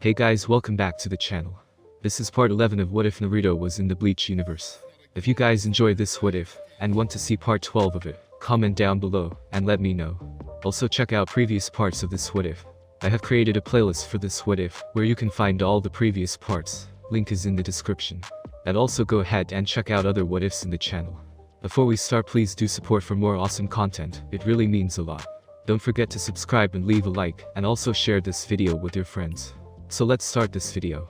Hey guys, welcome back to the channel. This is part 11 of What If Naruto was in the Bleach universe. If you guys enjoy this What If, and want to see part 12 of it, comment down below, and let me know. Also check out previous parts of this What If. I have created a playlist for this What If, where you can find all the previous parts, link is in the description. And also go ahead and check out other What Ifs in the channel. Before we start, please do support for more awesome content, it really means a lot. Don't forget to subscribe and leave a like, and also share this video with your friends. So let's start this video.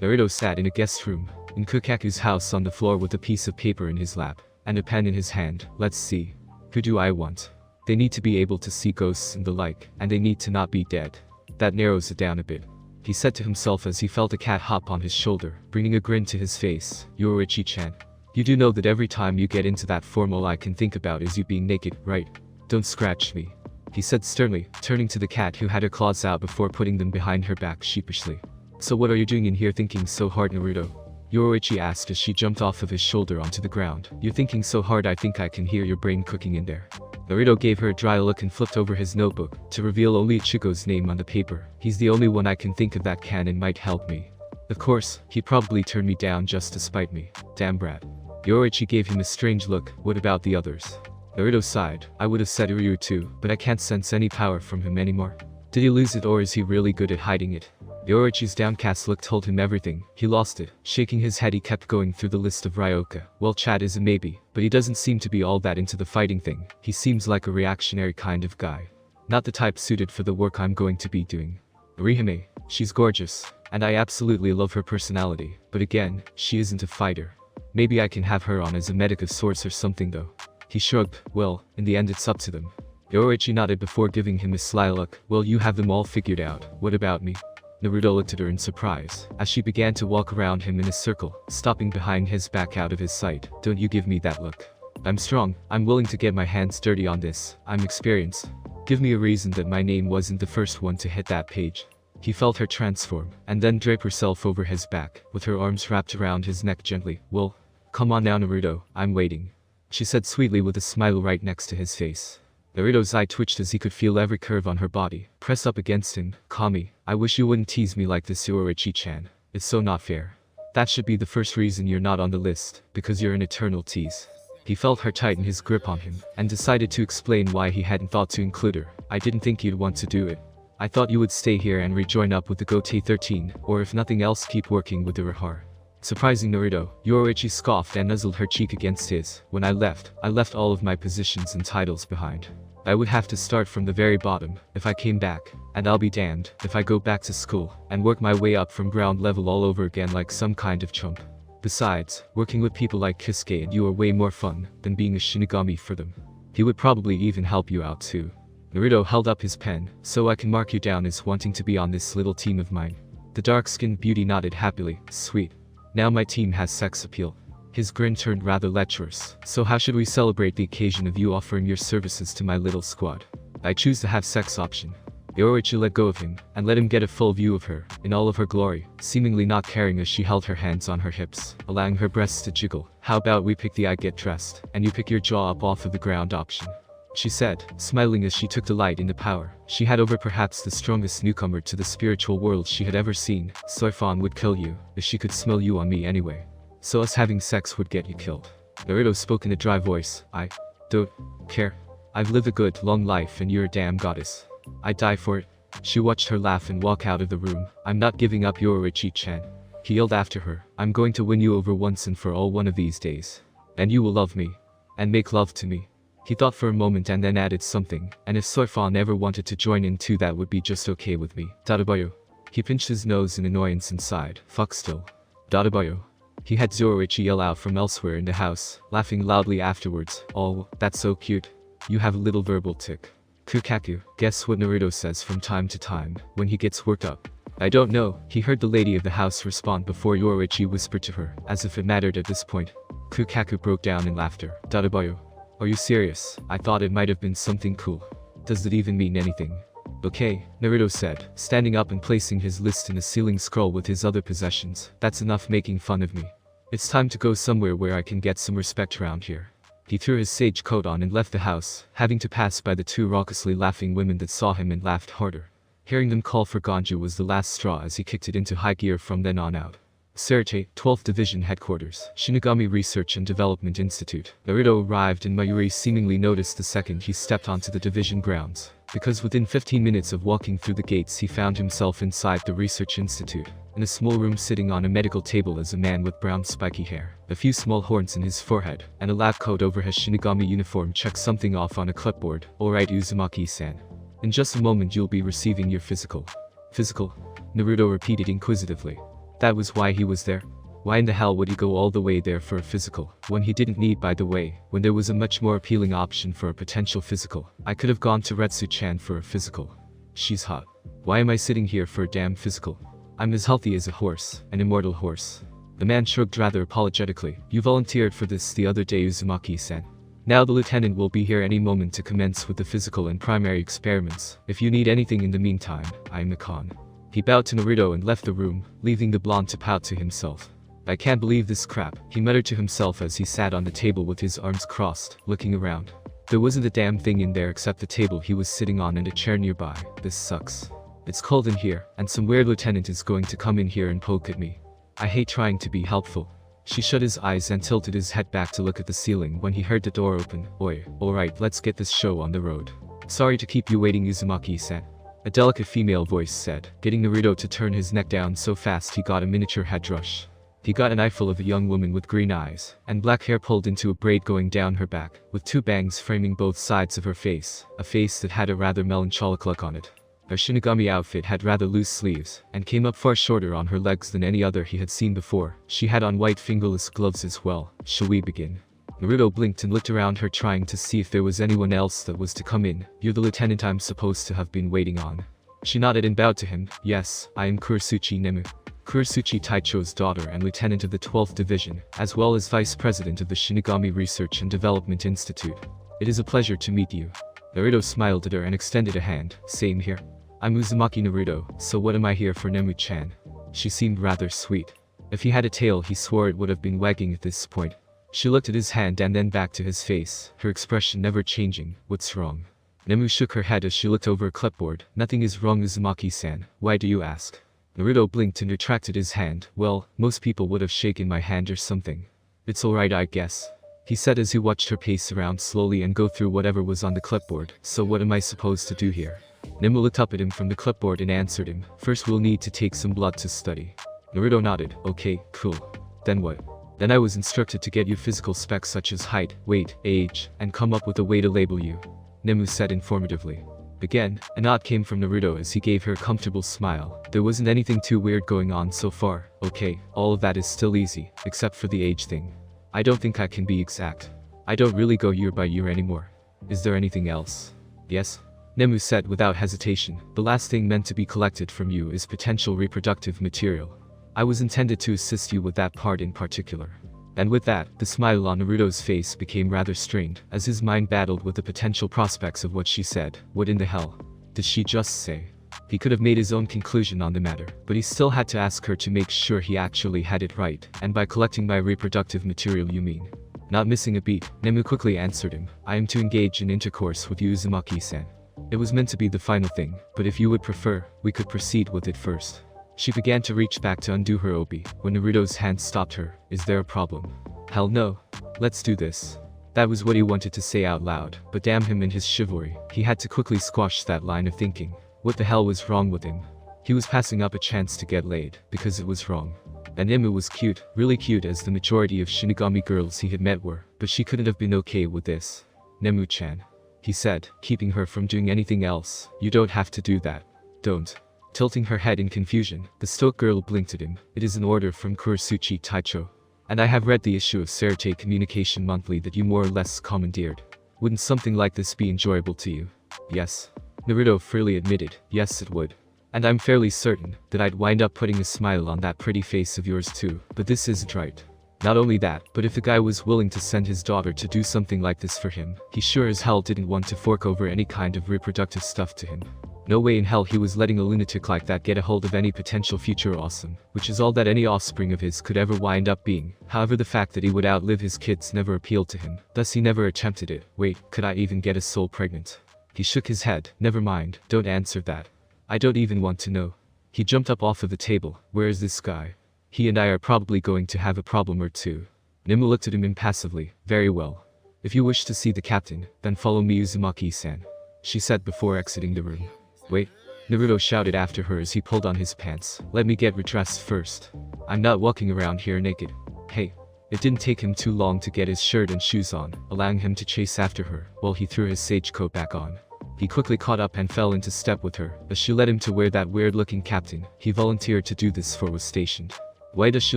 Naruto sat in a guest room, in Kukaku's house on the floor with a piece of paper in his lap, and a pen in his hand. Let's see. Who do I want? They need to be able to see ghosts and the like, and they need to not be dead. That narrows it down a bit. He said to himself as he felt a cat hop on his shoulder, bringing a grin to his face. Yoruichi-chan. You do know that every time you get into that form all I can think about is you being naked, right? Don't scratch me. He said sternly, turning to the cat who had her claws out before putting them behind her back sheepishly. So what are you doing in here thinking so hard, Naruto? Yoruichi asked as she jumped off of his shoulder onto the ground. You're thinking so hard I think I can hear your brain cooking in there. Naruto gave her a dry look and flipped over his notebook, to reveal only Ichigo's name on the paper. He's the only one I can think of that can and might help me. Of course, he probably turned me down just to spite me. Damn brat. Yoruichi gave him a strange look. What about the others? Naruto sighed. I would have said Uryu too, but I can't sense any power from him anymore. Did he lose it or is he really good at hiding it? Yoruichi's downcast look told him everything. He lost it. Shaking his head he kept going through the list of Ryoka. Well, Chad is a maybe, but he doesn't seem to be all that into the fighting thing. He seems like a reactionary kind of guy. Not the type suited for the work I'm going to be doing. Rihime. She's gorgeous, and I absolutely love her personality, but again, she isn't a fighter. Maybe I can have her on as a medic of sorts or something though. He shrugged. Well, in the end it's up to them. Yoruichi nodded before giving him a sly look. Well, you have them all figured out. What about me? Naruto looked at her in surprise, as she began to walk around him in a circle, stopping behind his back out of his sight. Don't you give me that look. I'm strong. I'm willing to get my hands dirty on this. I'm experienced. Give me a reason that my name wasn't the first one to hit that page. He felt her transform, and then drape herself over his back, with her arms wrapped around his neck gently. Well, come on now Naruto, I'm waiting. She said sweetly with a smile right next to his face. Naruto's eye twitched as he could feel every curve on her body press up against him. Kami, I wish you wouldn't tease me like this, Yoruichi-chan. It's so not fair. That should be the first reason you're not on the list, because you're an eternal tease. He felt her tighten his grip on him, and decided to explain why he hadn't thought to include her. I didn't think you'd want to do it. I thought you would stay here and rejoin up with the Gote 13, or if nothing else keep working with the Rahar. Surprising Naruto, Yoruichi scoffed and nuzzled her cheek against his. When I left all of my positions and titles behind. I would have to start from the very bottom, if I came back, and I'll be damned if I go back to school, and work my way up from ground level all over again like some kind of chump. Besides, working with people like Kisuke and you are way more fun, than being a Shinigami for them. He would probably even help you out too. Naruto held up his pen, so I can mark you down as wanting to be on this little team of mine. The dark-skinned beauty nodded happily. Sweet. Now my team has sex appeal. His grin turned rather lecherous. So how should we celebrate the occasion of you offering your services to my little squad? I choose to have sex option. Yoruichi let go of him, and let him get a full view of her, in all of her glory, seemingly not caring as she held her hands on her hips, allowing her breasts to jiggle. How about we pick the I get dressed, and you pick your jaw up off of the ground option? She said, smiling as she took delight in the power she had over perhaps the strongest newcomer to the spiritual world she had ever seen. Soifon would kill you, if she could smell you on me anyway. So us having sex would get you killed. Naruto spoke in a dry voice. I don't care. I've lived a good, long life and you're a damn goddess. I'd die for it. She watched her laugh and walk out of the room. I'm not giving up Yoruichi-chan. He yelled after her. I'm going to win you over once and for all one of these days. And you will love me. And make love to me. He thought for a moment and then added something, and if Soifon ever wanted to join in too that would be just okay with me. Dadabayo. He pinched his nose in annoyance and sighed. Fuck still. Dadabayo. He had Yoruichi yell out from elsewhere in the house, laughing loudly afterwards. Oh, that's so cute. You have a little verbal tick. Kukaku. Guess what Naruto says from time to time, when he gets worked up? I don't know, he heard the lady of the house respond before Yoruichi whispered to her, as if it mattered at this point. Kukaku broke down in laughter. Dadabayo. Are you serious? I thought it might have been something cool. Does it even mean anything? Okay, Naruto said, standing up and placing his list in a ceiling scroll with his other possessions. That's enough making fun of me. It's time to go somewhere where I can get some respect around here. He threw his sage coat on and left the house, having to pass by the two raucously laughing women that saw him and laughed harder. Hearing them call for Ganju was the last straw as he kicked it into high gear from then on out. Serite, 12th Division Headquarters, Shinigami Research and Development Institute. Naruto arrived and Mayuri seemingly noticed the second he stepped onto the division grounds, because within 15 minutes of walking through the gates he found himself inside the Research Institute, in a small room sitting on a medical table as a man with brown spiky hair, a few small horns in his forehead, and a lab coat over his Shinigami uniform checked something off on a clipboard. Alright Uzumaki-san. In just a moment you'll be receiving your physical. Physical? Naruto repeated inquisitively. That was why he was there? Why in the hell would he go all the way there for a physical, when he didn't need, by the way, when there was a much more appealing option for a potential physical? I could have gone to Retsu-chan for a physical. She's hot. Why am I sitting here for a damn physical? I'm as healthy as a horse, an immortal horse. The man shrugged rather apologetically. You volunteered for this the other day, Uzumaki-san. Now the lieutenant will be here any moment to commence with the physical and primary experiments. If you need anything in the meantime, I'm Nakan. He bowed to Naruto and left the room, leaving the blonde to pout to himself. I can't believe this crap, he muttered to himself as he sat on the table with his arms crossed, looking around. There wasn't a damn thing in there except the table he was sitting on and a chair nearby. This sucks. It's cold in here, and some weird lieutenant is going to come in here and poke at me. I hate trying to be helpful. She shut his eyes and tilted his head back to look at the ceiling when he heard the door open. Oi, alright, let's get this show on the road. Sorry to keep you waiting, Uzumaki-san. A delicate female voice said, getting Naruto to turn his neck down so fast he got a miniature head rush. He got an eyeful of a young woman with green eyes, and black hair pulled into a braid going down her back, with two bangs framing both sides of her face, a face that had a rather melancholic look on it. Her Shinigami outfit had rather loose sleeves, and came up far shorter on her legs than any other he had seen before. She had on white fingerless gloves as well. Shall we begin? Naruto blinked and looked around her, trying to see if there was anyone else that was to come in. You're the lieutenant I'm supposed to have been waiting on. She nodded and bowed to him. Yes, I am Kurasuchi Nemu. Kurasuchi Taicho's daughter and lieutenant of the 12th Division, as well as vice president of the Shinigami Research and Development Institute. It is a pleasure to meet you. Naruto smiled at her and extended a hand. Same here. I'm Uzumaki Naruto, so what am I here for, Nemu-chan? She seemed rather sweet. If he had a tail he swore it would have been wagging at this point. She looked at his hand and then back to his face, her expression never changing. What's wrong? Nemu shook her head as she looked over a clipboard. Nothing is wrong, Uzumaki-san. Why do you ask? Naruto blinked and retracted his hand. Well, most people would have shaken my hand or something. It's alright, I guess, he said as he watched her pace around slowly and go through whatever was on the clipboard. So what am I supposed to do here? Nemu looked up at him from the clipboard and answered him. First we'll need to take some blood to study. Naruto nodded. Okay, cool. Then what? Then I was instructed to get you physical specs such as height, weight, age, and come up with a way to label you, Nemu said informatively. Again, a nod came from Naruto as he gave her a comfortable smile. There wasn't anything too weird going on so far. Okay, all of that is still easy, except for the age thing. I don't think I can be exact. I don't really go year by year anymore. Is there anything else? Yes? Nemu said without hesitation. The last thing meant to be collected from you is potential reproductive material. I was intended to assist you with that part in particular. And with that, the smile on Naruto's face became rather strained, as his mind battled with the potential prospects of what she said. What in the hell did she just say? He could have made his own conclusion on the matter, but he still had to ask her to make sure he actually had it right. And by collecting my reproductive material you mean? Not missing a beat, Nemu quickly answered him. I am to engage in intercourse with you, Uzumaki-san. It was meant to be the final thing, but if you would prefer, we could proceed with it first. She began to reach back to undo her obi, when Naruto's hand stopped her. Is there a problem? Hell no. Let's do this. That was what he wanted to say out loud, but damn him and his chivalry, he had to quickly squash that line of thinking. What the hell was wrong with him? He was passing up a chance to get laid, because it was wrong. And Nemu was cute, really cute as the majority of Shinigami girls he had met were, but she couldn't have been okay with this. Nemu-chan, he said, keeping her from doing anything else. You don't have to do that. Don't. Tilting her head in confusion, the stoic girl blinked at him. It is an order from Kurasuchi Taicho. And I have read the issue of Serite Communication Monthly that you more or less commandeered. Wouldn't something like this be enjoyable to you? Yes. Naruto freely admitted. Yes, it would. And I'm fairly certain that I'd wind up putting a smile on that pretty face of yours too. But this isn't right. Not only that, but if the guy was willing to send his daughter to do something like this for him, he sure as hell didn't want to fork over any kind of reproductive stuff to him. No way in hell he was letting a lunatic like that get a hold of any potential future awesome, which is all that any offspring of his could ever wind up being. However, the fact that he would outlive his kids never appealed to him, thus he never attempted it. Wait, could I even get a soul pregnant? He shook his head. Never mind, don't answer that. I don't even want to know. He jumped up off of the table. Where is this guy? He and I are probably going to have a problem or two. Nemu looked at him impassively. Very well. If you wish to see the captain, then follow me, Uzumaki-san, she said before exiting the room. Wait. Naruto shouted after her as he pulled on his pants. Let me get redressed first. I'm not walking around here naked. Hey. It didn't take him too long to get his shirt and shoes on, allowing him to chase after her, while he threw his sage coat back on. He quickly caught up and fell into step with her, as she led him to where that weird-looking captain he volunteered to do this for was stationed. Why does she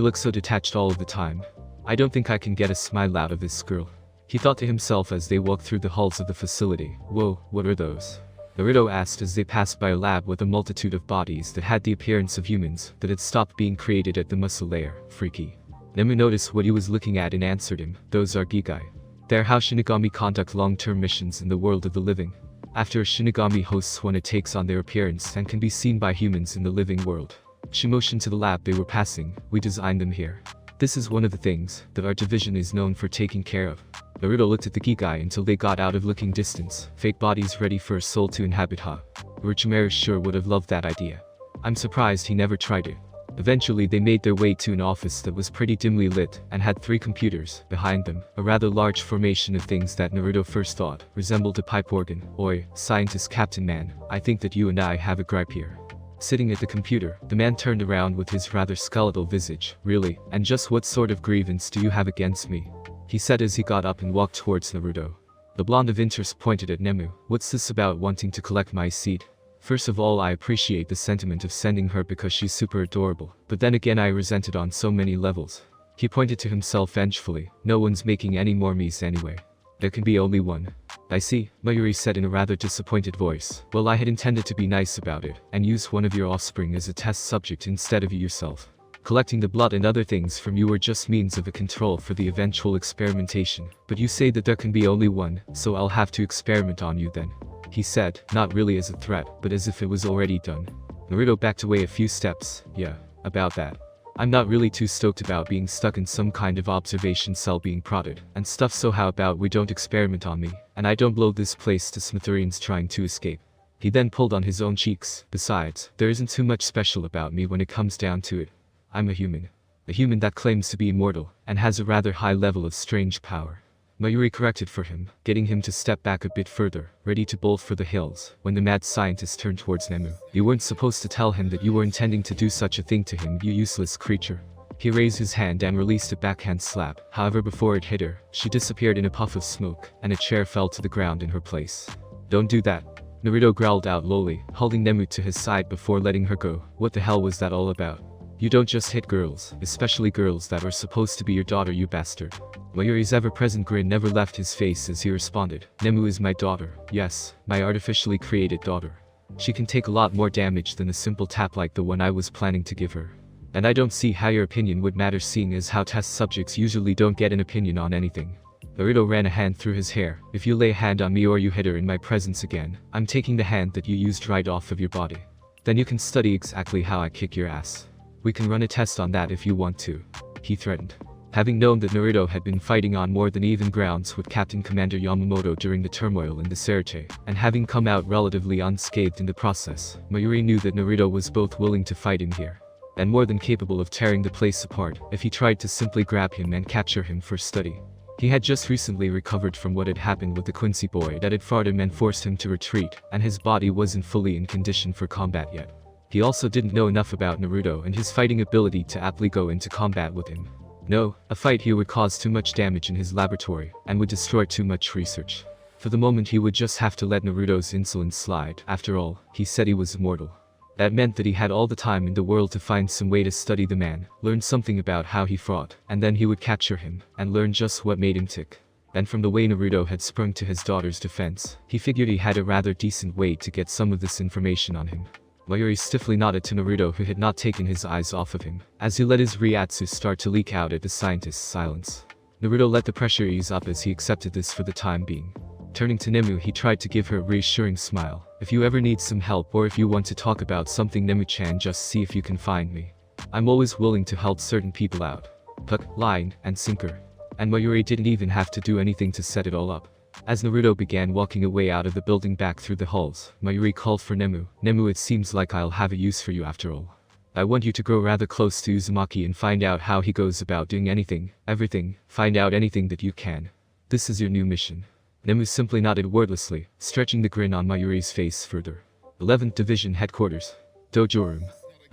look so detached all of the time? I don't think I can get a smile out of this girl, he thought to himself as they walked through the halls of the facility. Whoa, what are those? Naruto asked as they passed by a lab with a multitude of bodies that had the appearance of humans that had stopped being created at the muscle layer. Freaky. Nemu noticed what he was looking at and answered him. Those are Gigai. They're how Shinigami conduct long-term missions in the world of the living. After a Shinigami hosts one, it takes on their appearance and can be seen by humans in the living world. She motioned to the lab they were passing. We designed them here. This is one of the things that our division is known for taking care of. Naruto looked at the Gigai until they got out of looking distance. Fake bodies ready for a soul to inhabit, huh? Orochimaru sure would have loved that idea. I'm surprised he never tried it. Eventually they made their way to an office that was pretty dimly lit and had 3 computers behind them, a rather large formation of things that Naruto first thought resembled a pipe organ. Oi, scientist Captain Man, I think that you and I have a gripe here. Sitting at the computer, the man turned around with his rather skeletal visage. Really? And just what sort of grievance do you have against me? He said as he got up and walked towards Naruto. The blonde of interest pointed at Nemu. What's this about wanting to collect my seed? First of all, I appreciate the sentiment of sending her because she's super adorable, but then again I resent it on so many levels. He pointed to himself vengefully. No one's making any more me's anyway. There can be only one. I see, Mayuri said in a rather disappointed voice. Well, I had intended to be nice about it, and use one of your offspring as a test subject instead of you yourself. Collecting the blood and other things from you were just means of a control for the eventual experimentation. But you say that there can be only one, so I'll have to experiment on you then, he said, not really as a threat, but as if it was already done. Naruto backed away a few steps. Yeah, about that. I'm not really too stoked about being stuck in some kind of observation cell being prodded and stuff, so how about we don't experiment on me, and I don't blow this place to smithereens trying to escape. He then pulled on his own cheeks. Besides, there isn't too much special about me when it comes down to it. I'm a human. A human that claims to be immortal, and has a rather high level of strange power. Mayuri corrected for him, getting him to step back a bit further, ready to bolt for the hills, when the mad scientist turned towards Nemu. You weren't supposed to tell him that you were intending to do such a thing to him, you useless creature. He raised his hand and released a backhand slap. However, before it hit her, she disappeared in a puff of smoke, and a chair fell to the ground in her place. Don't do that. Naruto growled out lowly, holding Nemu to his side before letting her go. What the hell was that all about? You don't just hit girls, especially girls that are supposed to be your daughter, you bastard. Mayuri's ever-present grin never left his face as he responded. Nemu is my daughter. Yes, my artificially created daughter. She can take a lot more damage than a simple tap like the one I was planning to give her. And I don't see how your opinion would matter, seeing as how test subjects usually don't get an opinion on anything. Naruto ran a hand through his hair. If you lay a hand on me or you hit her in my presence again, I'm taking the hand that you used right off of your body. Then you can study exactly how I kick your ass. We can run a test on that if you want to, he threatened. Having known that Naruto had been fighting on more than even grounds with Captain Commander Yamamoto during the turmoil in the Serite, and having come out relatively unscathed in the process, Mayuri knew that Naruto was both willing to fight him here, and more than capable of tearing the place apart if he tried to simply grab him and capture him for study. He had just recently recovered from what had happened with the Quincy boy that had fought him and forced him to retreat, and his body wasn't fully in condition for combat yet. He also didn't know enough about Naruto and his fighting ability to aptly go into combat with him. No, a fight here would cause too much damage in his laboratory, and would destroy too much research. For the moment he would just have to let Naruto's insolence slide. After all, he said he was immortal. That meant that he had all the time in the world to find some way to study the man, learn something about how he fought, and then he would capture him, and learn just what made him tick. And from the way Naruto had sprung to his daughter's defense, he figured he had a rather decent way to get some of this information on him. Mayuri stiffly nodded to Naruto, who had not taken his eyes off of him, as he let his Ryatsu start to leak out at the scientist's silence. Naruto let the pressure ease up as he accepted this for the time being. Turning to Nemu, he tried to give her a reassuring smile. If you ever need some help or if you want to talk about something, Nemu-chan, just see if you can find me. I'm always willing to help certain people out. Hook, line, and sinker. And Mayuri didn't even have to do anything to set it all up. As Naruto began walking away out of the building back through the halls, Mayuri called for Nemu. Nemu, it seems like I'll have a use for you after all. I want you to go rather close to Uzumaki and find out how he goes about doing anything, everything, find out anything that you can. This is your new mission. Nemu simply nodded wordlessly, stretching the grin on Mayuri's face further. 11th Division Headquarters. Dojo Room.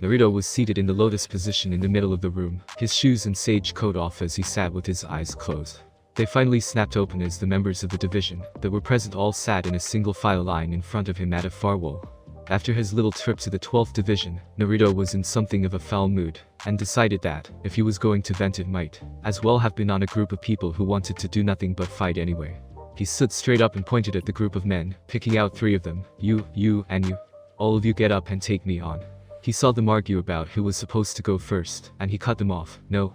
Naruto was seated in the lotus position in the middle of the room, his shoes and sage coat off as he sat with his eyes closed. They finally snapped open as the members of the division that were present all sat in a single file line in front of him at a far wall. After his little trip to the 12th Division, Naruto was in something of a foul mood, and decided that, if he was going to vent it might, as well have been on a group of people who wanted to do nothing but fight anyway. He stood straight up and pointed at the group of men, picking out 3 of them, you, and you. All of you get up and take me on. He saw them argue about who was supposed to go first, and he cut them off. No,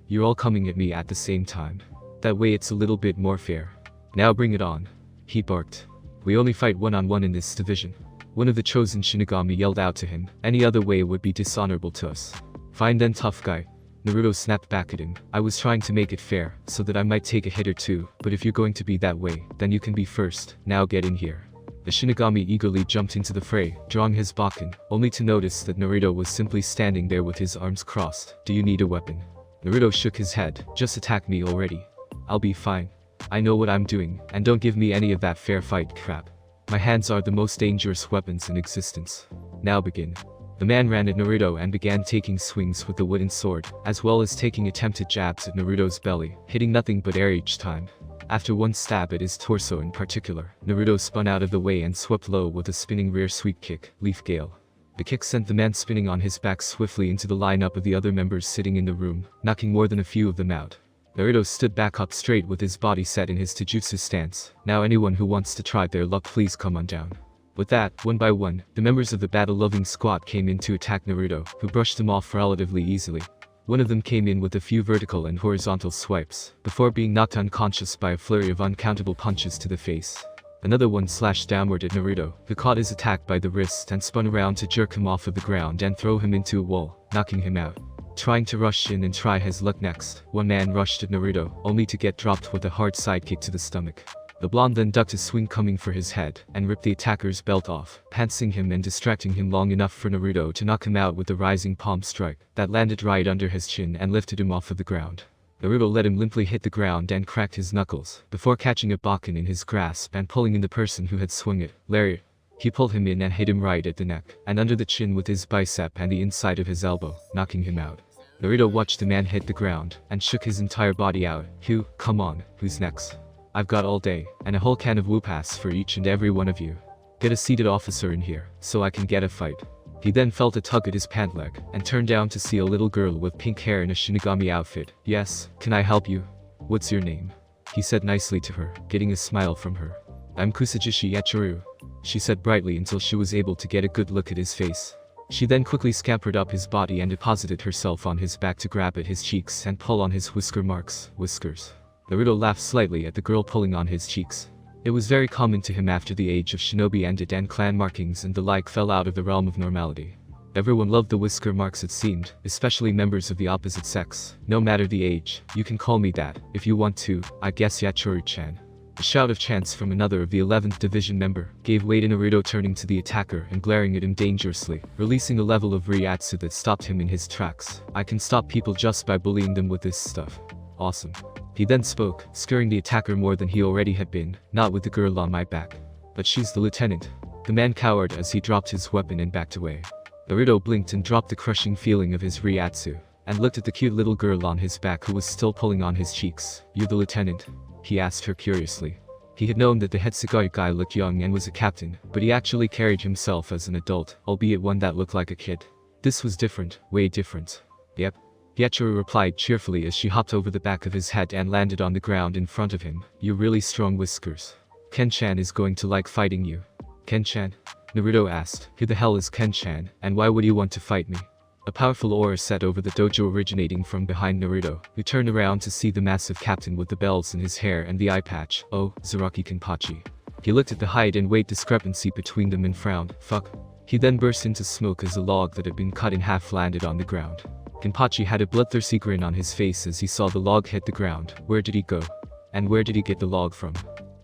you're all coming at me at the same time. That way it's a little bit more fair. Now bring it on. He barked. We only fight one-on-one in this division. One of the chosen Shinigami yelled out to him, any other way would be dishonorable to us. Fine then, tough guy. Naruto snapped back at him. I was trying to make it fair, so that I might take a hit or two, but if you're going to be that way, then you can be first. Now get in here. The Shinigami eagerly jumped into the fray, drawing his Bakken, only to notice that Naruto was simply standing there with his arms crossed. Do you need a weapon? Naruto shook his head. Just attack me already. I'll be fine. I know what I'm doing, and don't give me any of that fair fight crap. My hands are the most dangerous weapons in existence. Now begin. The man ran at Naruto and began taking swings with the wooden sword, as well as taking attempted jabs at Naruto's belly, hitting nothing but air each time. After one stab at his torso in particular, Naruto spun out of the way and swept low with a spinning rear sweep kick, Leaf Gale. The kick sent the man spinning on his back swiftly into the lineup of the other members sitting in the room, knocking more than a few of them out. Naruto stood back up straight with his body set in his taijutsu stance. Now anyone who wants to try their luck, please come on down. With that, one by one, the members of the battle-loving squad came in to attack Naruto, who brushed them off relatively easily. One of them came in with a few vertical and horizontal swipes, before being knocked unconscious by a flurry of uncountable punches to the face. Another one slashed downward at Naruto, who caught his attack by the wrist and spun around to jerk him off of the ground and throw him into a wall, knocking him out. Trying to rush in and try his luck next, one man rushed at Naruto, only to get dropped with a hard sidekick to the stomach. The blonde then ducked a swing coming for his head, and ripped the attacker's belt off, pantsing him and distracting him long enough for Naruto to knock him out with a rising palm strike, that landed right under his chin and lifted him off of the ground. Naruto let him limply hit the ground and cracked his knuckles, before catching a Bakken in his grasp and pulling in the person who had swung it, lariat. He pulled him in and hit him right at the neck, and under the chin with his bicep and the inside of his elbow, knocking him out. Naruto watched the man hit the ground, and shook his entire body out. Come on, who's next? I've got all day, and a whole can of whoop-ass for each and every one of you. Get a seated officer in here, so I can get a fight. He then felt a tug at his pant leg, and turned down to see a little girl with pink hair in a Shinigami outfit. Yes, can I help you? What's your name? He said nicely to her, getting a smile from her. I'm Kusajishi Yachiru, she said brightly until she was able to get a good look at his face. She then quickly scampered up his body and deposited herself on his back to grab at his cheeks and pull on his whiskers. Naruto laughed slightly at the girl pulling on his cheeks. It was very common to him after the age of shinobi ended and clan markings and the like fell out of the realm of normality. Everyone loved the whisker marks, it seemed, especially members of the opposite sex. No matter the age, you can call me that, if you want to, I guess Yachiru-chan. A shout of chants from another of the 11th Division member gave way to Naruto turning to the attacker and glaring at him dangerously, releasing a level of Ryatsu that stopped him in his tracks. I can stop people just by bullying them with this stuff. Awesome. He then spoke, scaring the attacker more than he already had been, not with the girl on my back. But she's the lieutenant. The man cowered as he dropped his weapon and backed away. Naruto blinked and dropped the crushing feeling of his Ryatsu, and looked at the cute little girl on his back who was still pulling on his cheeks. You the lieutenant? He asked her curiously. He had known that the Hetsugai guy looked young and was a captain, but he actually carried himself as an adult, albeit one that looked like a kid. This was different, way different. Yep. Yachiru replied cheerfully as she hopped over the back of his head and landed on the ground in front of him. You really strong whiskers. Ken-chan is going to like fighting you. Ken-chan? Naruto asked. Who the hell is Ken-chan, and why would you want to fight me? A powerful aura set over the dojo originating from behind Naruto, who turned around to see the massive captain with the bells in his hair and the eye patch. Oh, Zaraki Kenpachi. He looked at the height and weight discrepancy between them and frowned. Fuck. He then burst into smoke as a log that had been cut in half landed on the ground. Kenpachi had a bloodthirsty grin on his face as he saw the log hit the ground. Where did he go? And where did he get the log from?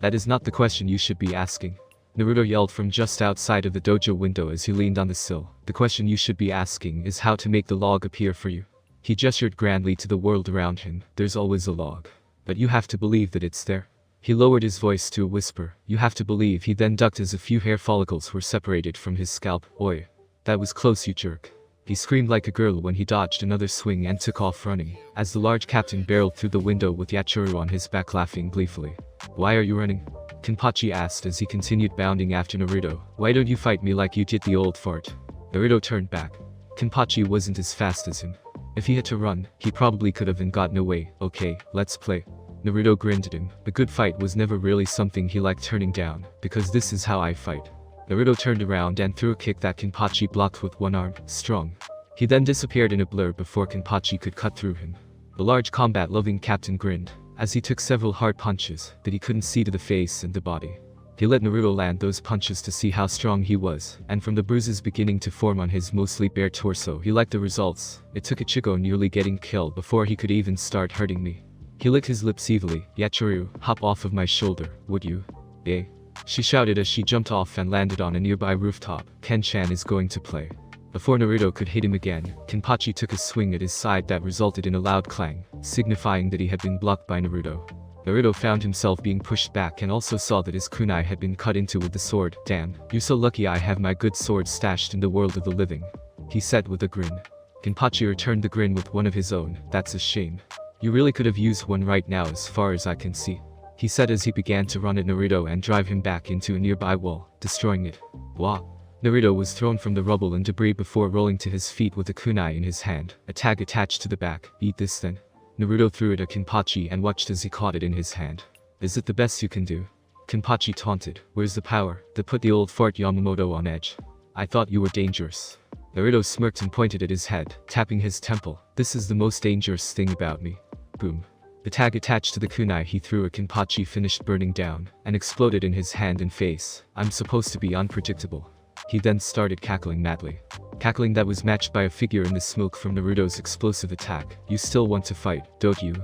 That is not the question you should be asking. Naruto yelled from just outside of the dojo window as he leaned on the sill. The question you should be asking is how to make the log appear for you. He gestured grandly to the world around him. There's always a log. But you have to believe that it's there. He lowered his voice to a whisper. You have to believe. He then ducked as a few hair follicles were separated from his scalp. Oi. That was close, you jerk. He screamed like a girl when he dodged another swing and took off running, as the large captain barreled through the window with Yachiru on his back laughing gleefully. Why are you running? Kenpachi asked as he continued bounding after Naruto. Why don't you fight me like you did the old fart? Naruto turned back. Kenpachi wasn't as fast as him. If he had to run, he probably could have and gotten away. Okay, let's play. Naruto grinned at him. A good fight was never really something he liked turning down, because this is how I fight. Naruto turned around and threw a kick that Kenpachi blocked with one arm, strong. He then disappeared in a blur before Kenpachi could cut through him. The large combat-loving captain grinned, as he took several hard punches that he couldn't see to the face and the body. He let Naruto land those punches to see how strong he was, and from the bruises beginning to form on his mostly bare torso, he liked the results. It took Ichigo nearly getting killed before he could even start hurting me. He licked his lips evilly. Yachiru, hop off of my shoulder, would you? Eh? She shouted as she jumped off and landed on a nearby rooftop. Ken-chan is going to play. Before Naruto could hit him again, Kenpachi took a swing at his side that resulted in a loud clang, signifying that he had been blocked by Naruto. Naruto found himself being pushed back and also saw that his kunai had been cut into with the sword. Damn, you're so lucky I have my good sword stashed in the world of the living, he said with a grin. Kenpachi returned the grin with one of his own. That's a shame. You really could have used one right now as far as I can see, he said as he began to run at Naruto and drive him back into a nearby wall, destroying it. Wah! Naruto was thrown from the rubble and debris before rolling to his feet with a kunai in his hand, a tag attached to the back. Eat this then. Naruto threw it at Kenpachi and watched as he caught it in his hand. Is it the best you can do? Kenpachi taunted. Where's the power that put the old fart Yamamoto on edge? I thought you were dangerous. Naruto smirked and pointed at his head, tapping his temple. This is the most dangerous thing about me. Boom. The tag attached to the kunai he threw at Kenpachi finished burning down, and exploded in his hand and face. I'm supposed to be unpredictable. He then started cackling madly. Cackling that was matched by a figure in the smoke from Naruto's explosive attack. You still want to fight, don't you?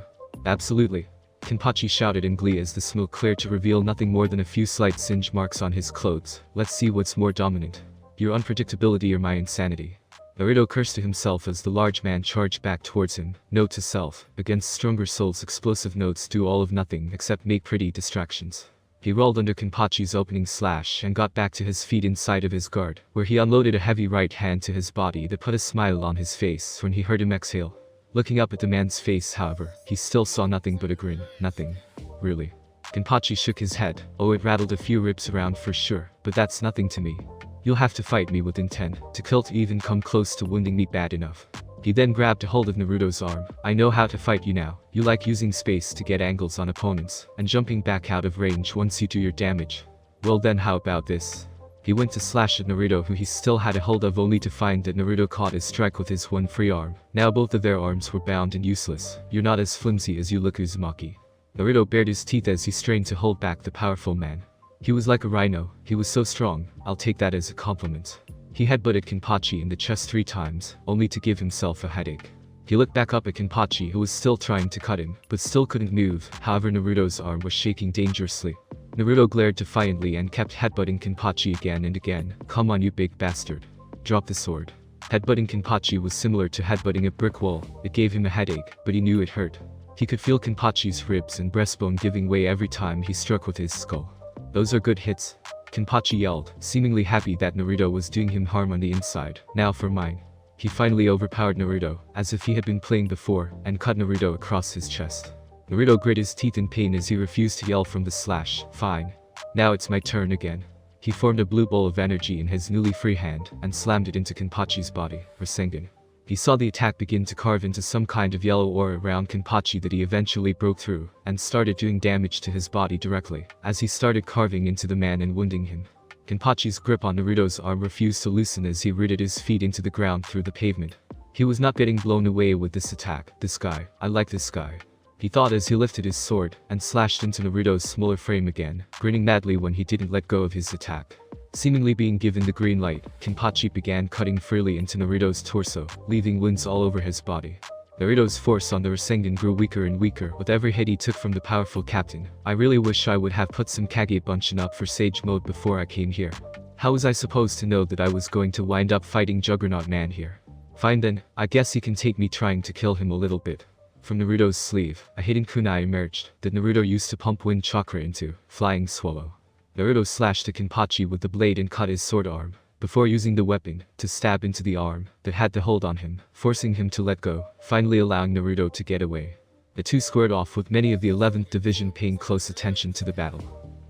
Absolutely. Kenpachi shouted in glee as the smoke cleared to reveal nothing more than a few slight singe marks on his clothes. Let's see what's more dominant. Your unpredictability or my insanity. Naruto cursed to himself as the large man charged back towards him. Note to self, against stronger souls explosive notes do all of nothing except make pretty distractions. He rolled under Kenpachi's opening slash and got back to his feet inside of his guard, where he unloaded a heavy right hand to his body that put a smile on his face when he heard him exhale. Looking up at the man's face, however, he still saw nothing but a grin. Nothing. Really. Kenpachi shook his head. Oh, it rattled a few ribs around for sure, but that's nothing to me. You'll have to fight me with intent, to kill to even come close to wounding me bad enough. He then grabbed a hold of Naruto's arm. I know how to fight you now. You like using space to get angles on opponents, and jumping back out of range once you do your damage. Well then how about this? He went to slash at Naruto, who he still had a hold of, only to find that Naruto caught his strike with his one free arm. Now both of their arms were bound and useless. You're not as flimsy as you look, Uzumaki. Naruto bared his teeth as he strained to hold back the powerful man. He was like a rhino. He was so strong. I'll take that as a compliment. He headbutted Kenpachi in the chest 3 times, only to give himself a headache. He looked back up at Kenpachi, who was still trying to cut him, but still couldn't move. However, Naruto's arm was shaking dangerously. Naruto glared defiantly and kept headbutting Kenpachi again and again. Come on, you big bastard. Drop the sword. Headbutting Kenpachi was similar to headbutting a brick wall. It gave him a headache, but he knew it hurt. He could feel Kenpachi's ribs and breastbone giving way every time he struck with his skull. Those are good hits. Kenpachi yelled, seemingly happy that Naruto was doing him harm on the inside. Now for mine. He finally overpowered Naruto, as if he had been playing before, and cut Naruto across his chest. Naruto grit his teeth in pain as he refused to yell from the slash. Fine. Now it's my turn again. He formed a blue ball of energy in his newly free hand, and slammed it into Kenpachi's body, Rasengan. He saw the attack begin to carve into some kind of yellow aura around Kenpachi that he eventually broke through, and started doing damage to his body directly, as he started carving into the man and wounding him. Kenpachi's grip on Naruto's arm refused to loosen as he rooted his feet into the ground through the pavement. He was not getting blown away with this attack. This guy. I like this guy. He thought as he lifted his sword, and slashed into Naruto's smaller frame again, grinning madly when he didn't let go of his attack. Seemingly being given the green light, Kenpachi began cutting freely into Naruto's torso, leaving wounds all over his body. Naruto's force on the Rasengan grew weaker and weaker with every hit he took from the powerful captain. I really wish I would have put some Kage Bunshin up for Sage mode before I came here. How was I supposed to know that I was going to wind up fighting Juggernaut Man here? Fine then, I guess he can take me trying to kill him a little bit. From Naruto's sleeve, a hidden kunai emerged that Naruto used to pump wind chakra into, Flying Swallow. Naruto slashed a Kenpachi with the blade and cut his sword arm, before using the weapon to stab into the arm that had the hold on him, forcing him to let go, finally allowing Naruto to get away. The two squared off with many of the 11th Division paying close attention to the battle.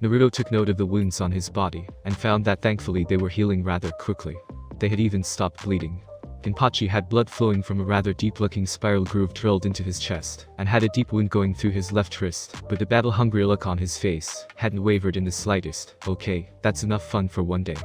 Naruto took note of the wounds on his body, and found that thankfully they were healing rather quickly. They had even stopped bleeding. Kenpachi had blood flowing from a rather deep-looking spiral groove drilled into his chest, and had a deep wound going through his left wrist, but the battle-hungry look on his face hadn't wavered in the slightest. Okay, that's enough fun for one day.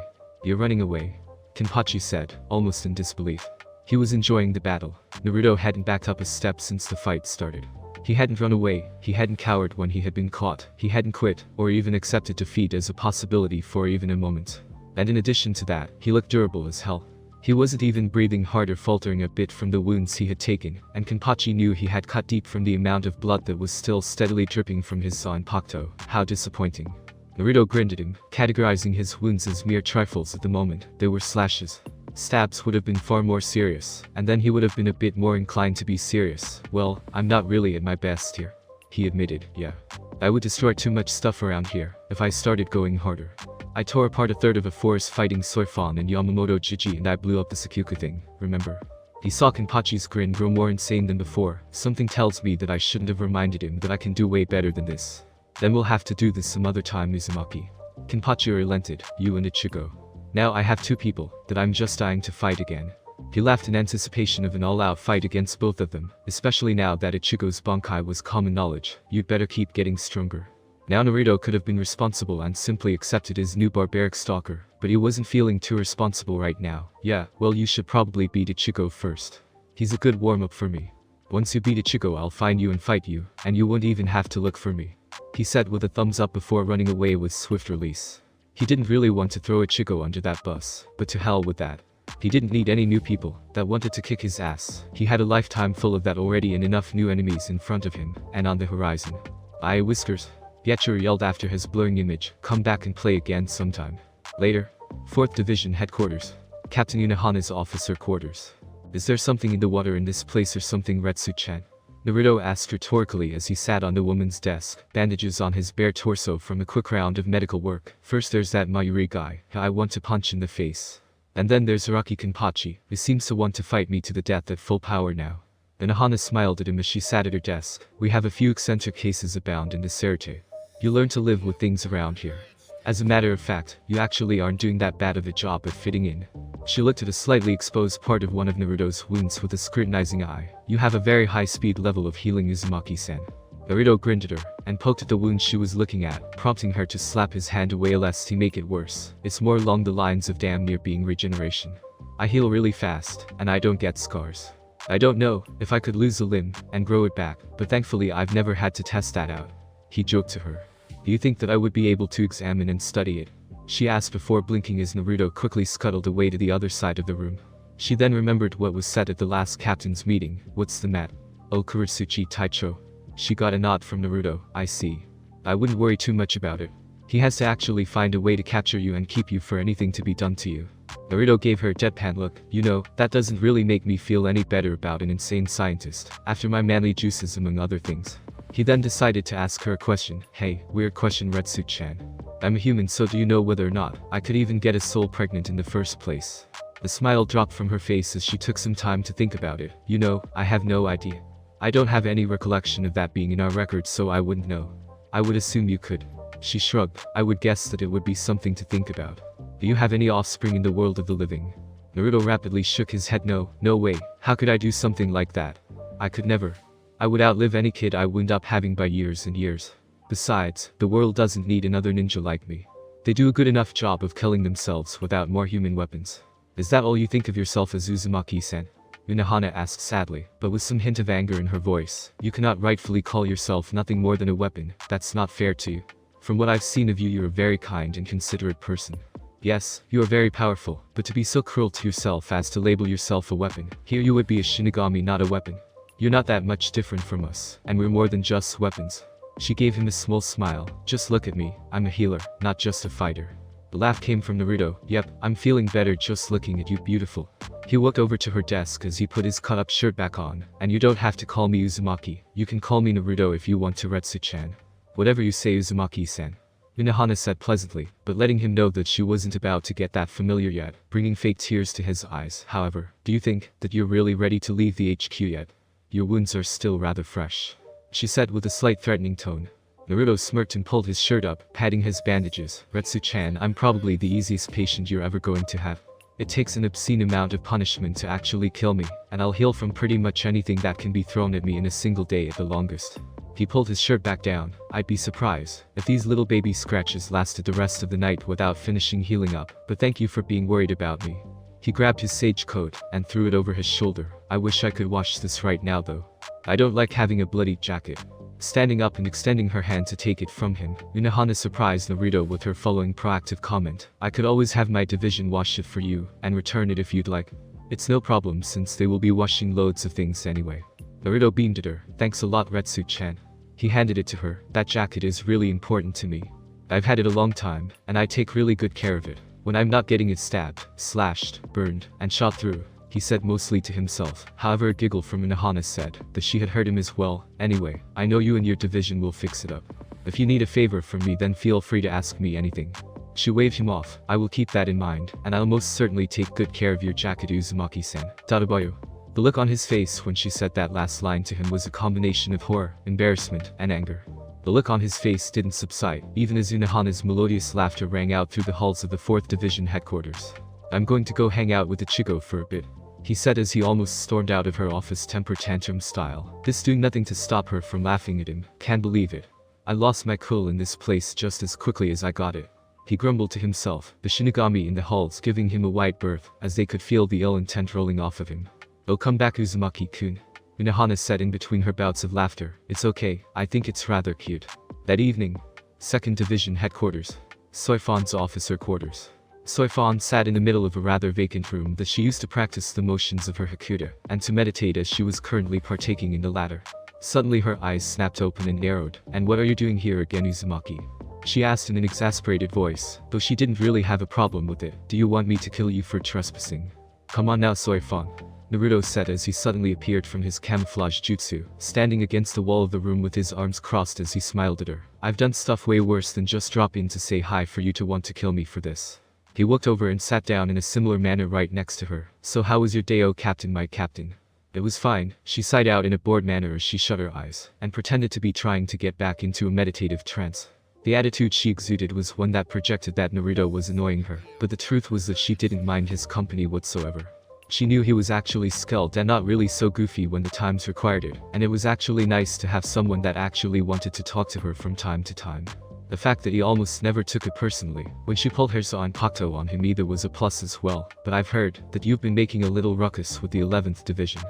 You're running away, Kenpachi said, almost in disbelief. He was enjoying the battle. Naruto hadn't backed up a step since the fight started. He hadn't run away, he hadn't cowered when he had been caught, he hadn't quit, or even accepted defeat as a possibility for even a moment. And in addition to that, he looked durable as hell. He wasn't even breathing hard or faltering a bit from the wounds he had taken, and Kenpachi knew he had cut deep from the amount of blood that was still steadily dripping from his Zanpakuto. How disappointing. Naruto grinned at him, categorizing his wounds as mere trifles at the moment. They were slashes. Stabs would have been far more serious, and then he would have been a bit more inclined to be serious. Well, I'm not really at my best here, he admitted. Yeah. I would destroy too much stuff around here if I started going harder. I tore apart a third of a forest fighting Soifon and Yamamoto Jiji, and I blew up the Sakuku thing, remember? He saw Kenpachi's grin grow more insane than before. Something tells me that I shouldn't have reminded him that I can do way better than this. Then we'll have to do this some other time, Uzumaki. Kenpachi relented. You and Ichigo. Now I have two people that I'm just dying to fight again. He laughed in anticipation of an all-out fight against both of them, especially now that Ichigo's Bankai was common knowledge. You'd better keep getting stronger. Now Naruto could have been responsible and simply accepted his new barbaric stalker, but he wasn't feeling too responsible right now. Yeah, well, you should probably beat Ichigo first. He's a good warm-up for me. Once you beat Ichigo, I'll find you and fight you, and you won't even have to look for me, he said with a thumbs up before running away with swift release. He didn't really want to throw Ichigo under that bus, but to hell with that. He didn't need any new people that wanted to kick his ass. He had a lifetime full of that already and enough new enemies in front of him and on the horizon. Aye, Whiskers. Yachiru yelled after his blurring image. Come back and play again sometime. Later. 4th Division Headquarters. Captain Unohana's officer quarters. Is there something in the water in this place or something, Retsu-chan? Naruto asked rhetorically as he sat on the woman's desk, bandages on his bare torso from a quick round of medical work. First there's that Mayuri guy I want to punch in the face. And then there's Araki Kenpachi, who seems to want to fight me to the death at full power now. Unohana smiled at him as she sat at her desk. We have a few eccentric cases abound in this Serite. You learn to live with things around here. As a matter of fact, you actually aren't doing that bad of a job at fitting in. She looked at a slightly exposed part of one of Naruto's wounds with a scrutinizing eye. You have a very high speed level of healing, Uzumaki-san. Naruto grinned at her, and poked at the wound she was looking at, prompting her to slap his hand away lest he make it worse. It's more along the lines of damn near being regeneration. I heal really fast, and I don't get scars. I don't know if I could lose a limb and grow it back, but thankfully I've never had to test that out. He joked to her. Do you think that I would be able to examine and study it? She asked before blinking as Naruto quickly scuttled away to the other side of the room. She then remembered what was said at the last captain's meeting. What's the mat? Oh, Kuritsuchi Taicho. She got a nod from Naruto. I see. I wouldn't worry too much about it. He has to actually find a way to capture you and keep you for anything to be done to you. Naruto gave her a deadpan look. You know, that doesn't really make me feel any better about an insane scientist, after my manly juices among other things. He then decided to ask her a question. Hey, weird question, Retsu-chan. I'm a human, so do you know whether or not I could even get a soul pregnant in the first place? The smile dropped from her face as she took some time to think about it. You know, I have no idea. I don't have any recollection of that being in our records, so I wouldn't know. I would assume you could. She shrugged. I would guess that it would be something to think about. Do you have any offspring in the world of the living? Naruto rapidly shook his head. No way. How could I do something like that? I could never. I would outlive any kid I wound up having by years and years. Besides, the world doesn't need another ninja like me. They do a good enough job of killing themselves without more human weapons. Is that all you think of yourself as, Uzumaki-san? Unohana asked sadly, but with some hint of anger in her voice. You cannot rightfully call yourself nothing more than a weapon. That's not fair to you. From what I've seen of you, you're a very kind and considerate person. Yes, you are very powerful, but to be so cruel to yourself as to label yourself a weapon. Here you would be a Shinigami, not a weapon. You're not that much different from us, and we're more than just weapons. She gave him a small smile. Just look at me, I'm a healer, not just a fighter. The laugh came from Naruto. Yep, I'm feeling better just looking at you, beautiful. He walked over to her desk as he put his cut-up shirt back on. And you don't have to call me Uzumaki. You can call me Naruto if you want to, Retsu-chan. Whatever you say, Uzumaki-san. Unohana said pleasantly, but letting him know that she wasn't about to get that familiar yet, bringing fake tears to his eyes. However, do you think that you're really ready to leave the HQ yet? Your wounds are still rather fresh, she said with a slight threatening tone. Naruto smirked and pulled his shirt up, patting his bandages. Retsu-chan, I'm probably the easiest patient you're ever going to have. It takes an obscene amount of punishment to actually kill me, and I'll heal from pretty much anything that can be thrown at me in a single day at the longest. He pulled his shirt back down. I'd be surprised if these little baby scratches lasted the rest of the night without finishing healing up, but thank you for being worried about me. He grabbed his sage coat and threw it over his shoulder. I wish I could wash this right now though. I don't like having a bloody jacket. Standing up and extending her hand to take it from him, Unohana surprised Naruto with her following proactive comment. I could always have my division wash it for you, and return it if you'd like. It's no problem since they will be washing loads of things anyway. Naruto beamed at her. Thanks a lot, Retsu-chan. He handed it to her. That jacket is really important to me. I've had it a long time, and I take really good care of it. When I'm not getting it stabbed, slashed, burned, and shot through, he said mostly to himself. However, a giggle from Unohana said that she had heard him as well. Anyway, I know you and your division will fix it up. If you need a favor from me, then feel free to ask me anything. She waved him off. I will keep that in mind, and I'll most certainly take good care of your jacket, Uzumaki-san. Tadabayo. The look on his face when she said that last line to him was a combination of horror, embarrassment, and anger. The look on his face didn't subside, even as Unohana's melodious laughter rang out through the halls of the 4th Division headquarters. I'm going to go hang out with the Chico for a bit, he said as he almost stormed out of her office temper tantrum style. This doing nothing to stop her from laughing at him. Can't believe it. I lost my cool in this place just as quickly as I got it. He grumbled to himself, the Shinigami in the halls giving him a wide berth, as they could feel the ill intent rolling off of him. Oh, come back, Uzumaki-kun. Unohana said in between her bouts of laughter. It's okay, I think it's rather cute. That evening, 2nd Division headquarters. Soifan's officer quarters. Soifan sat in the middle of a rather vacant room that she used to practice the motions of her Hakuta, and to meditate as she was currently partaking in the latter. Suddenly her eyes snapped open and narrowed. And what are you doing here again, Uzumaki? She asked in an exasperated voice, though she didn't really have a problem with it. Do you want me to kill you for trespassing? Come on now, Soifan, Naruto said as he suddenly appeared from his camouflage jutsu, standing against the wall of the room with his arms crossed as he smiled at her. I've done stuff way worse than just drop in to say hi for you to want to kill me for this. He walked over and sat down in a similar manner right next to her. So how was your day, oh captain, my captain? It was fine, she sighed out in a bored manner as she shut her eyes, and pretended to be trying to get back into a meditative trance. The attitude she exuded was one that projected that Naruto was annoying her, but the truth was that she didn't mind his company whatsoever. She knew he was actually skilled and not really so goofy when the times required it, and it was actually nice to have someone that actually wanted to talk to her from time to time. The fact that he almost never took it personally when she pulled her Zanpakuto on him either was a plus as well. But I've heard that you've been making a little ruckus with the 11th Division.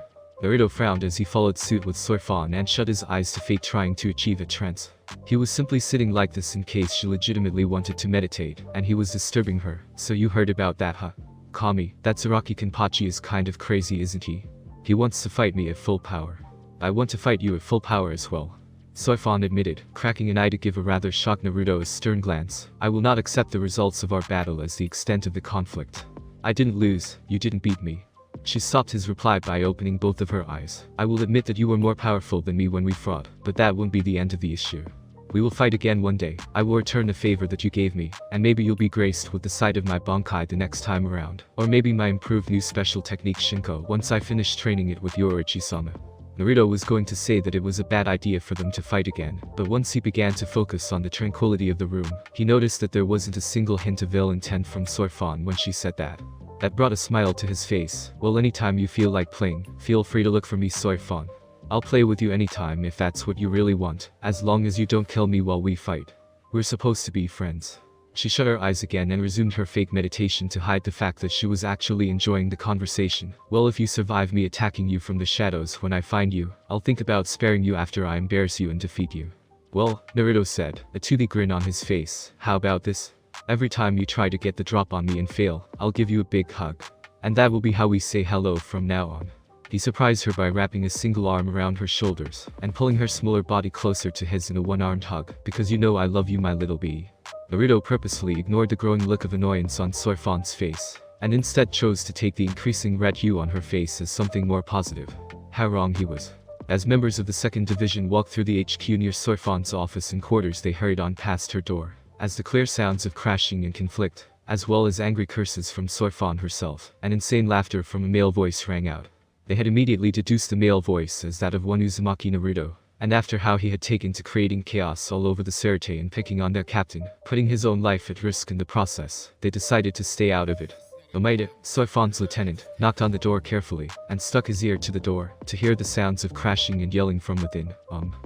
Naruto frowned as he followed suit with Soifan and shut his eyes to fate, trying to achieve a trance. He was simply sitting like this in case she legitimately wanted to meditate, and he was disturbing her. So you heard about that, huh? Kami, that Zaraki Kenpachi is kind of crazy, isn't he? He wants to fight me at full power. I want to fight you at full power as well, Soifan admitted, cracking an eye to give a rather shocked Naruto a stern glance. I will not accept the results of our battle as the extent of the conflict. I didn't lose, you didn't beat me. She stopped his reply by opening both of her eyes. I will admit that you were more powerful than me when we fought, but that won't be the end of the issue. We will fight again one day. I will return the favor that you gave me, and maybe you'll be graced with the sight of my Bankai the next time around. Or maybe my improved new special technique Shinko once I finish training it with Yoichi-sama. Naruto was going to say that it was a bad idea for them to fight again, but once he began to focus on the tranquility of the room, he noticed that there wasn't a single hint of ill intent from Soifan when she said that. That brought a smile to his face. Well, anytime you feel like playing, feel free to look for me, Soifan. I'll play with you anytime if that's what you really want, as long as you don't kill me while we fight. We're supposed to be friends. She shut her eyes again and resumed her fake meditation to hide the fact that she was actually enjoying the conversation. Well, if you survive me attacking you from the shadows when I find you, I'll think about sparing you after I embarrass you and defeat you. Well, Naruto said, a toothy grin on his face. How about this? Every time you try to get the drop on me and fail, I'll give you a big hug. And that will be how we say hello from now on. He He surprised her by wrapping a single arm around her shoulders and pulling her smaller body closer to his in a one-armed hug. Because you know I love you, my little bee. Naruto purposefully ignored the growing look of annoyance on Soifan's face and instead chose to take the increasing red hue on her face as something more positive. How wrong he was. As members of the 2nd Division walked through the HQ near Soifan's office and quarters, they hurried on past her door. As the clear sounds of crashing and conflict, as well as angry curses from Soifan herself, and insane laughter from a male voice rang out. They had immediately deduced the male voice as that of one Uzumaki Naruto, and after how he had taken to creating chaos all over the Surete and picking on their captain, putting his own life at risk in the process, they decided to stay out of it. Omaida, Soifan's lieutenant, knocked on the door carefully, and stuck his ear to the door, to hear the sounds of crashing and yelling from within.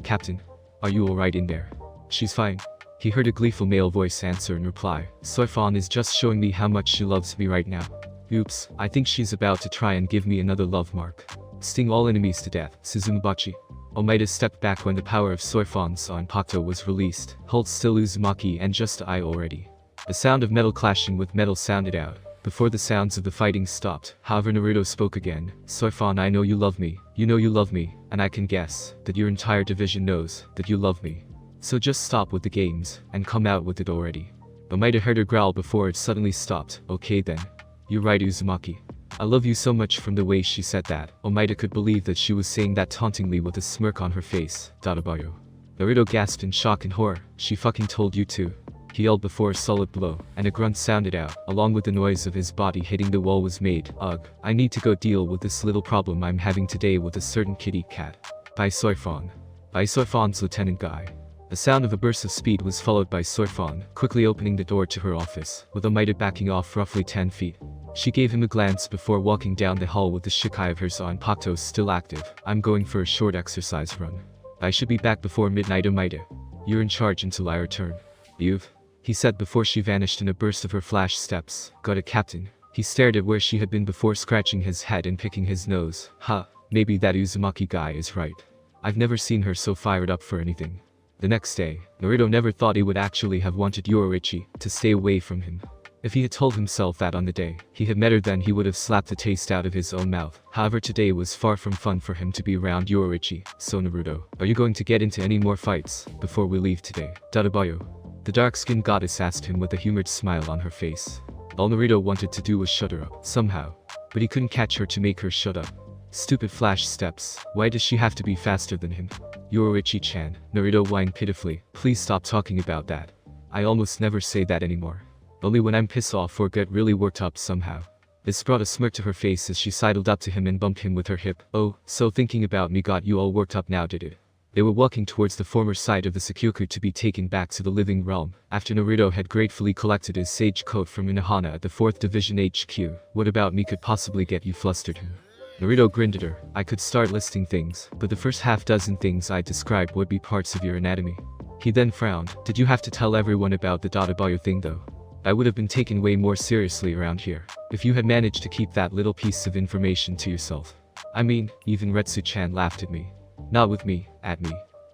Captain, are you alright in there? She's fine. He heard a gleeful male voice answer in reply. Soifan is just showing me how much she loves me right now. Oops, I think she's about to try and give me another love mark. Sting all enemies to death, Suzumabachi. Omaida stepped back when the power of Soifan's Zanpakuto was released. Hold still, Uzumaki, and just I already. The sound of metal clashing with metal sounded out. Before the sounds of the fighting stopped, however, Naruto spoke again. Soifan, I know you love me, you know you love me, and I can guess that your entire division knows that you love me. So just stop with the games, and come out with it already. Omaida heard her growl before it suddenly stopped. Okay then. You're right, Uzumaki. I love you so much. From the way she said that, Omaida could believe that she was saying that tauntingly with a smirk on her face. Dadabayo. Naruto gasped in shock and horror. She fucking told you to. He yelled before a solid blow, and a grunt sounded out, along with the noise of his body hitting the wall was made. Ugh, I need to go deal with this little problem I'm having today with a certain kitty cat. By Soifan. By Soifan's lieutenant guy. The sound of a burst of speed was followed by Soifan, quickly opening the door to her office, with Omaida backing off roughly 10 feet. She gave him a glance before walking down the hall with the Shikai of her Zanpakuto still active. I'm going for a short exercise run. I should be back before midnight, Omaida. You're in charge until I return. He said before she vanished in a burst of her flash steps. Got it, Captain. He stared at where she had been before scratching his head and picking his nose. Maybe that Uzumaki guy is right. I've never seen her so fired up for anything. The next day, Naruto never thought he would actually have wanted Yoruichi to stay away from him. If he had told himself that on the day he had met her, then he would have slapped the taste out of his own mouth. However, today was far from fun for him to be around Yoruichi. So Naruto, are you going to get into any more fights before we leave today? Dadabayo. The dark-skinned goddess asked him with a humored smile on her face. All Naruto wanted to do was shut her up, somehow. But he couldn't catch her to make her shut up. Stupid flash steps, why does she have to be faster than him? Yoruichi-chan, Naruto whined pitifully, please stop talking about that. I almost never say that anymore. Only when I'm pissed off or get really worked up somehow. This brought a smirk to her face as she sidled up to him and bumped him with her hip. Oh, so thinking about me got you all worked up now, did it? They were walking towards the former site of the Sakyoku to be taken back to the living realm, after Naruto had gratefully collected his sage coat from Inohana at the 4th Division HQ. What about me could possibly get you flustered? Naruto grinned at her. I could start listing things, but the first half dozen things I described would be parts of your anatomy. He then frowned. Did you have to tell everyone about the Dadabayo thing though? I would have been taken way more seriously around here, if you had managed to keep that little piece of information to yourself. I mean, even Retsu-chan laughed at me. Not with me, at me.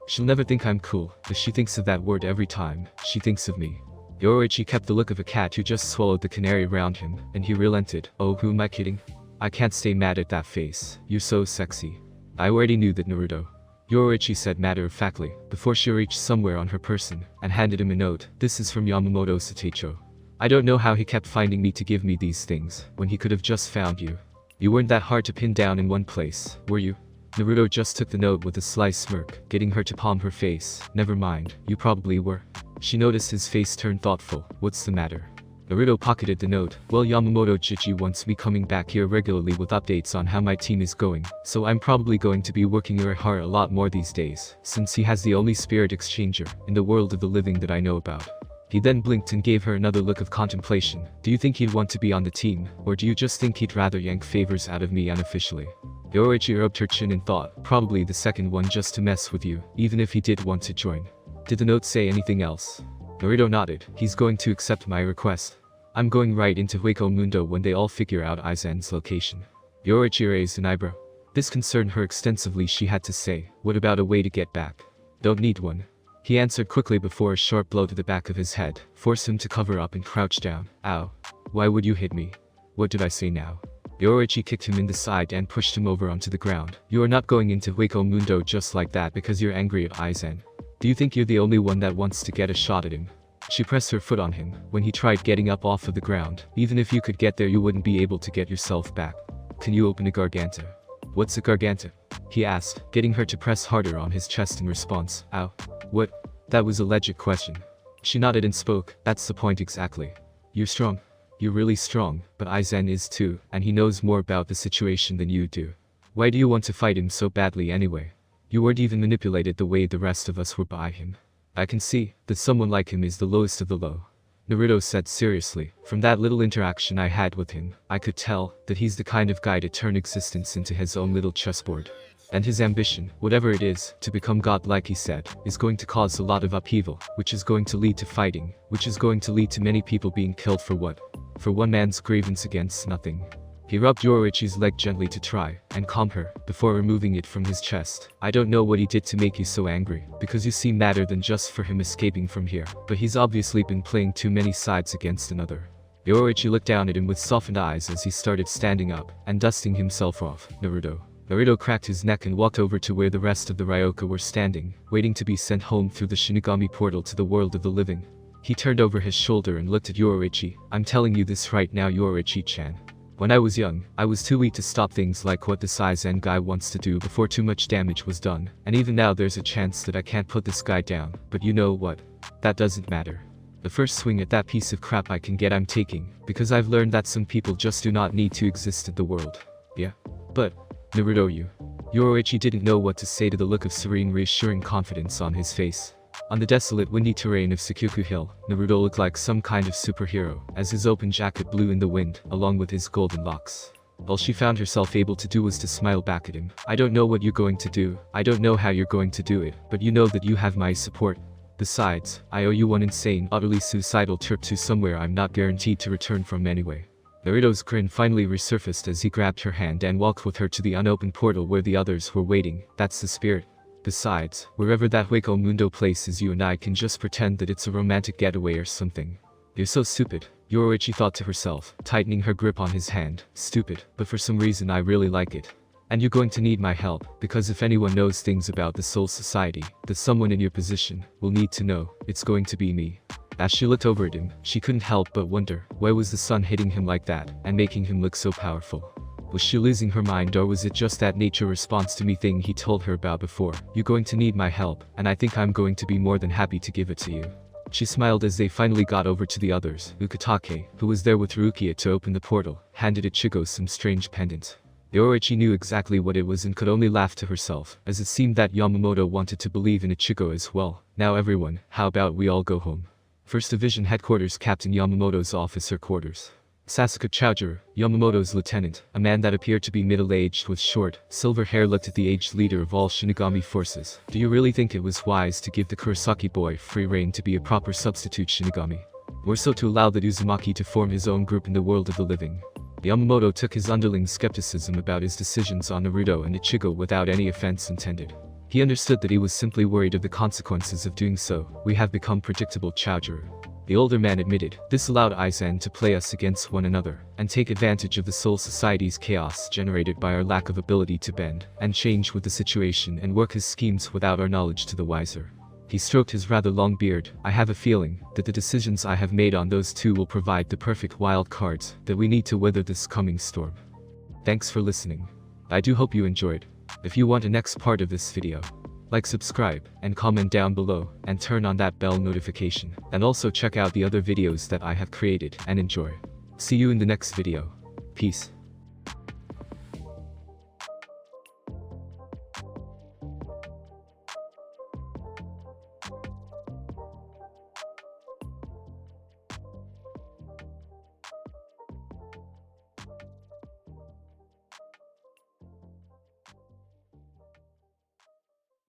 She'll never think I'm cool, but she thinks of that word every time she thinks of me. Yoruichi kept the look of a cat who just swallowed the canary around him, and he relented. Oh, who am I kidding? I can't stay mad at that face. You're so sexy. I already knew that, Naruto. Yoruichi said matter-of-factly, before she reached somewhere on her person, and handed him a note. This is from Yamamoto Satecho. I don't know how he kept finding me to give me these things, when he could have just found you. You weren't that hard to pin down in one place, were you? Naruto just took the note with a sly smirk, getting her to palm her face. Never mind, you probably were. She noticed his face turn thoughtful. What's the matter? Naruto pocketed the note. Well, Yamamoto Chichi wants me coming back here regularly with updates on how my team is going, so I'm probably going to be working very hard a lot more these days, since he has the only spirit exchanger in the world of the living that I know about. He then blinked and gave her another look of contemplation. Do you think he'd want to be on the team, or do you just think he'd rather yank favors out of me unofficially? Yoruichi rubbed her chin and thought, probably the second one, just to mess with you, even if he did want to join. Did the note say anything else? Naruto nodded. He's going to accept my request. I'm going right into Hueco Mundo when they all figure out Aizen's location. Yoruichi raised an eyebrow. This concerned her extensively. She had to say, what about a way to get back? Don't need one. He answered quickly before a sharp blow to the back of his head forced him to cover up and crouch down. Ow. Why would you hit me? What did I say now? Yoruichi kicked him in the side and pushed him over onto the ground. You are not going into Hueco Mundo just like that because you're angry at Aizen. Do you think you're the only one that wants to get a shot at him? She pressed her foot on him when he tried getting up off of the ground. Even if you could get there, you wouldn't be able to get yourself back. Can you open a garganta? What's a garganta? He asked, getting her to press harder on his chest in response. Ow. What? That was a legit question. She nodded and spoke. That's the point exactly. You're strong. You're really strong, but Aizen is too, and he knows more about the situation than you do. Why do you want to fight him so badly anyway? You weren't even manipulated the way the rest of us were by him. I can see that someone like him is the lowest of the low. Naruto said seriously. From that little interaction I had with him, I could tell that he's the kind of guy to turn existence into his own little chessboard. And his ambition, whatever it is, to become god like he said, is going to cause a lot of upheaval, which is going to lead to fighting, which is going to lead to many people being killed for what? For one man's grievance against nothing. He rubbed Yoruichi's leg gently to try and calm her, before removing it from his chest. I don't know what he did to make you so angry, because you seem madder than just for him escaping from here, but he's obviously been playing too many sides against another. Yoruichi looked down at him with softened eyes as he started standing up and dusting himself off. Naruto cracked his neck and walked over to where the rest of the Ryoka were standing, waiting to be sent home through the Shinigami portal to the world of the living. He turned over his shoulder and looked at Yoruichi. I'm telling you this right now, Yoruichi-chan. When I was young, I was too weak to stop things like what this Aizen guy wants to do before too much damage was done, and even now there's a chance that I can't put this guy down, but you know what? That doesn't matter. The first swing at that piece of crap I can get I'm taking, because I've learned that some people just do not need to exist in the world. Yeah? But, Naruto, Yoruichi didn't know what to say to the look of serene, reassuring confidence on his face. On the desolate, windy terrain of Sakuku Hill, Naruto looked like some kind of superhero, as his open jacket blew in the wind, along with his golden locks. All she found herself able to do was to smile back at him. I don't know what you're going to do, I don't know how you're going to do it, but you know that you have my support. Besides, I owe you one insane, utterly suicidal trip to somewhere I'm not guaranteed to return from anyway. Naruto's grin finally resurfaced as he grabbed her hand and walked with her to the unopened portal where the others were waiting. That's the spirit. Besides, wherever that Hueco Mundo place is, you and I can just pretend that it's a romantic getaway or something. You're so stupid, Yoruichi thought to herself, tightening her grip on his hand. Stupid, but for some reason I really like it. And you're going to need my help, because if anyone knows things about the Soul Society, that someone in your position will need to know, it's going to be me. As she looked over at him, she couldn't help but wonder, why was the sun hitting him like that, and making him look so powerful? Was she losing her mind, or was it just that nature response to me thing he told her about before? You're going to need my help, and I think I'm going to be more than happy to give it to you. She smiled as they finally got over to the others. Ukitake, who was there with Rukia to open the portal, handed Ichigo some strange pendant. Yoruichi knew exactly what it was and could only laugh to herself, as it seemed that Yamamoto wanted to believe in Ichigo as well. Now everyone, how about we all go home? 1st Division Headquarters, Captain Yamamoto's officer quarters. Sasuke Chojuro, Yamamoto's lieutenant, a man that appeared to be middle-aged with short, silver hair, looked at the aged leader of all Shinigami forces. Do you really think it was wise to give the Kurosaki boy free rein to be a proper substitute Shinigami? Or so to allow the Uzumaki to form his own group in the world of the living? Yamamoto took his underling skepticism about his decisions on Naruto and Ichigo without any offense intended. He understood that he was simply worried of the consequences of doing so. We have become predictable, Chojuro. The older man admitted. This allowed Aizen to play us against one another, and take advantage of the Soul Society's chaos generated by our lack of ability to bend and change with the situation and work his schemes without our knowledge to the wiser. He stroked his rather long beard. I have a feeling that the decisions I have made on those two will provide the perfect wild cards that we need to weather this coming storm. Thanks for listening. I do hope you enjoyed. If you want a next part of this video, like, subscribe, and comment down below, and turn on that bell notification. And also check out the other videos that I have created and enjoy. See you in the next video. Peace.